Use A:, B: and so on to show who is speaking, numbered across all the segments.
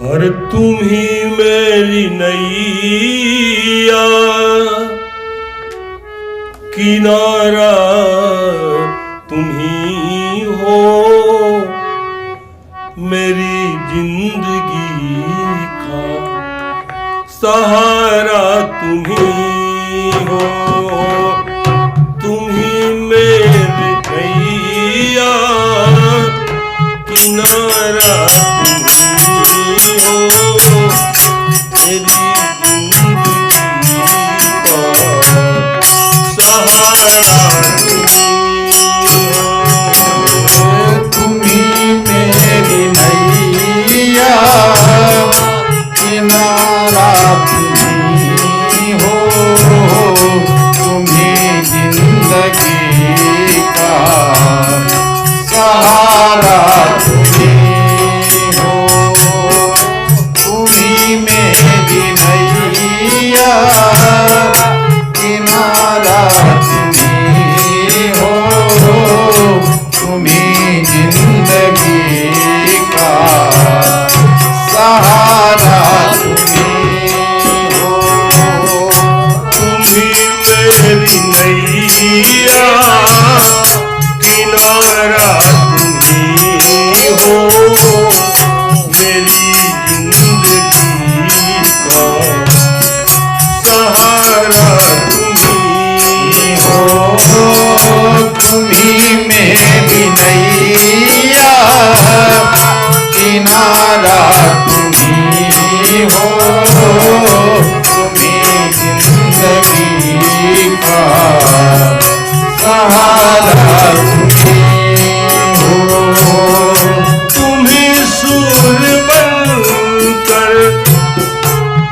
A: और तुम ही मेरी नैया, किनारा तुम ही हो, मेरी जिंदगी का सहारा तुम ही हो। तुम ही मेरी नैया, किनारा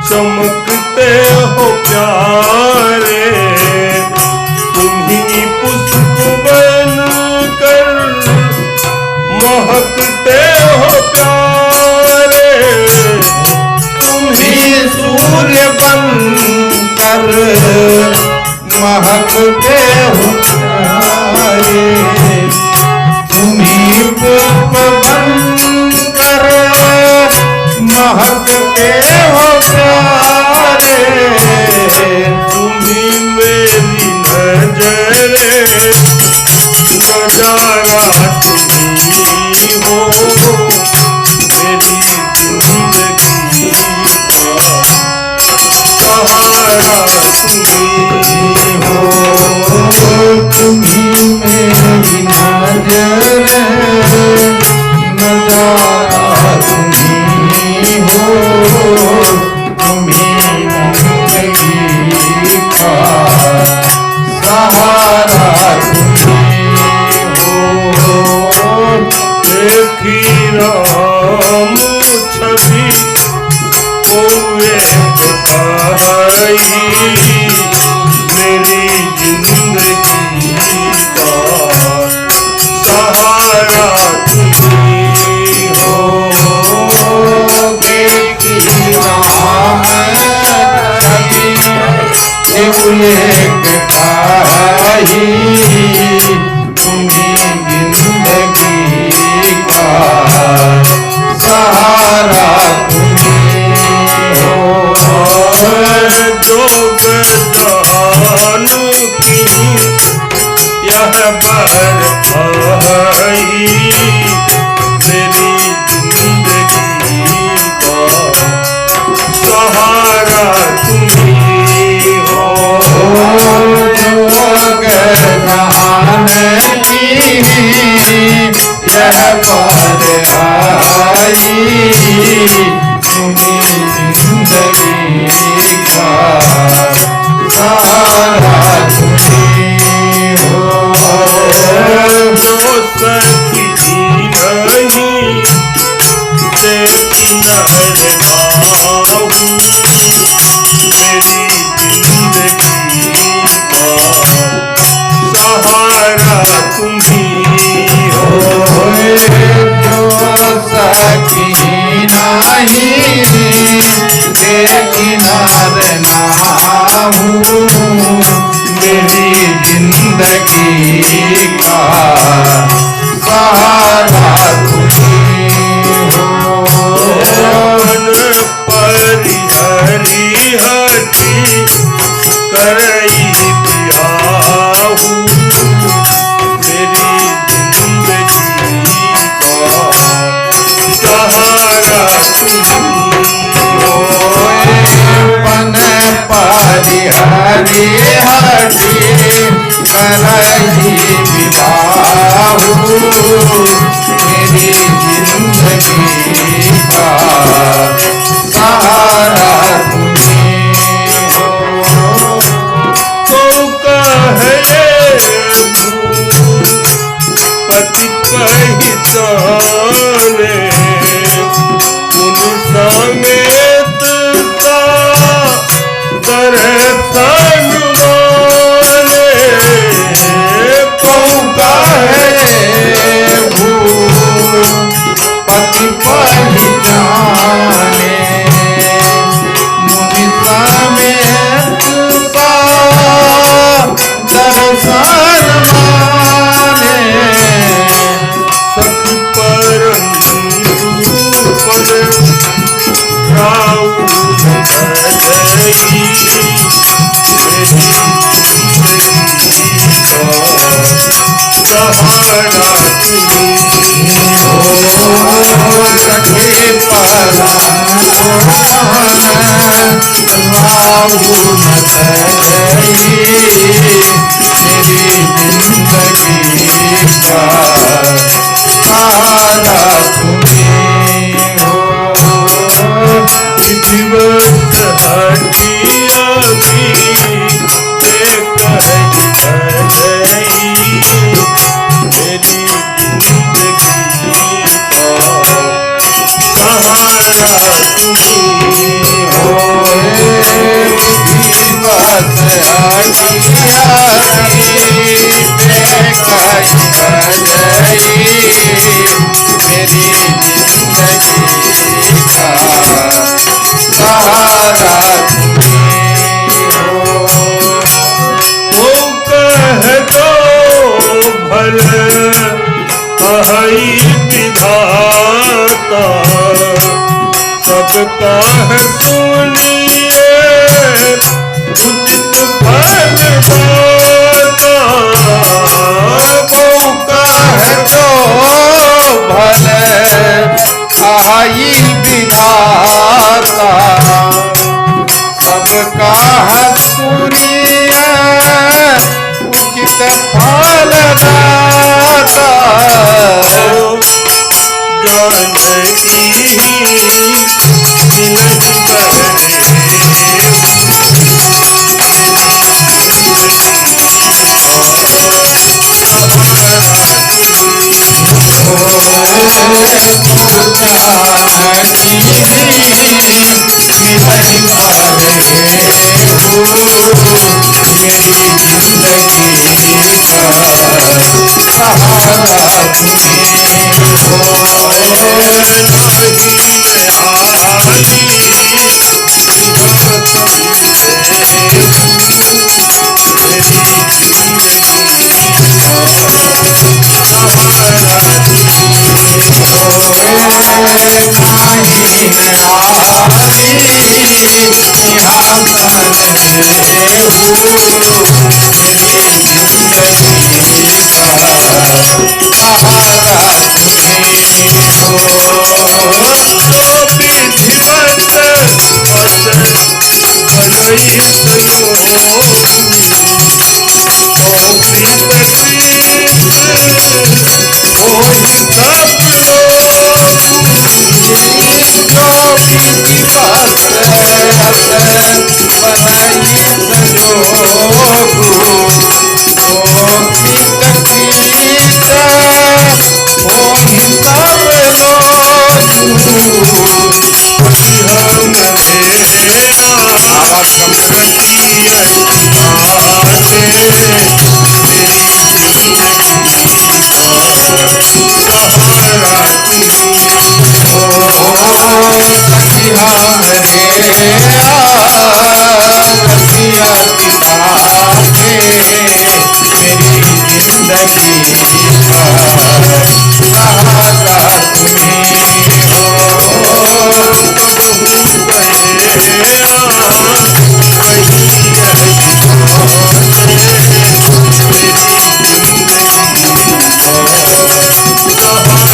A: चमकते हो प्यारे, तुम ही पुष्प बनकर महकते हो प्यारे, तुम ही सूर्य बनकर महकते हो प्यारे, तुम ही पुष्प बनकर महकते हो प्यारे, तुम्ही मेरी नजरे, नजारा तुम्ही हो, मेरी जिंदगी का सहारा तुम्ही हो। तुम्ही मेरी नजरे, नजारा तुम्ही हो, तुम्ही जिंदगी का सहारा तुम्ही हो। देखी राम छवि को एक भाई, मेरी जिंदगी का सहारा तुम्ही हो। एक भाई, तुम्ही जिंदगी का सहारा तुम्ही हो। जो गजान की यह बर आई, मेरी जिंदगी का सहारा तुम्ही यह पर आई, तुम्ही जिंदगी का सहारा तुम्ही हो। जो सखी नहीं तेरी नजर आऊं, मेरी जिंदगी का सहारा तुम्ही हो। जो सखी नहीं किनार ना हूँ, मेरी जिंदगी का सहारा तुम्ही हो। हटे करही विदाहू मेरी जिंदगी का सहारा तुम्हें हो।
B: तो कहे पति पहचाने पुन समेत का दर्शन माने।
A: पति पहचाने मुनि समेत का दर्शन माने।
B: सख परंतु पद राउत भजई सहारा तुम्हें
A: हो सखे मेरी जिंदगी का सहारा तुम्हें हो।
B: दिवस हटिया भी मेरी जिंदगी का सहारा तुम्हें हो।
A: मेरी जिंदगी का सहारा
B: वो कह दो भले अहि विधाता सबका है सुनिए उचित फल दाता।
A: वो कह दो भले अहि विधाता सबका सुनिए उचित फल दाता।
B: जानकी नहीं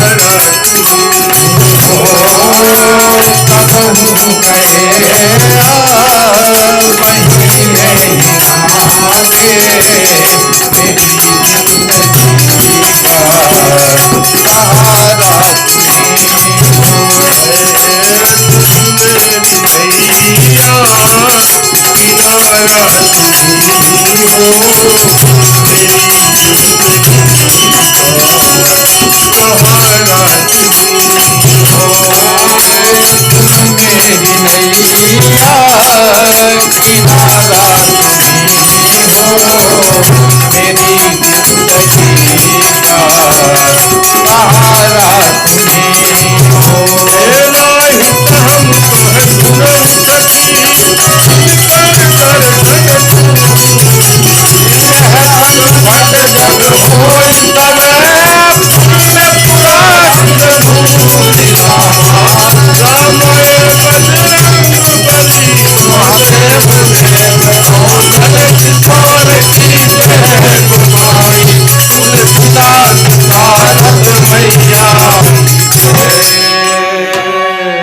B: सहारा
A: मेरी जिंदगी का सहारा मेरी नैया किनारा तुम हो, मेरी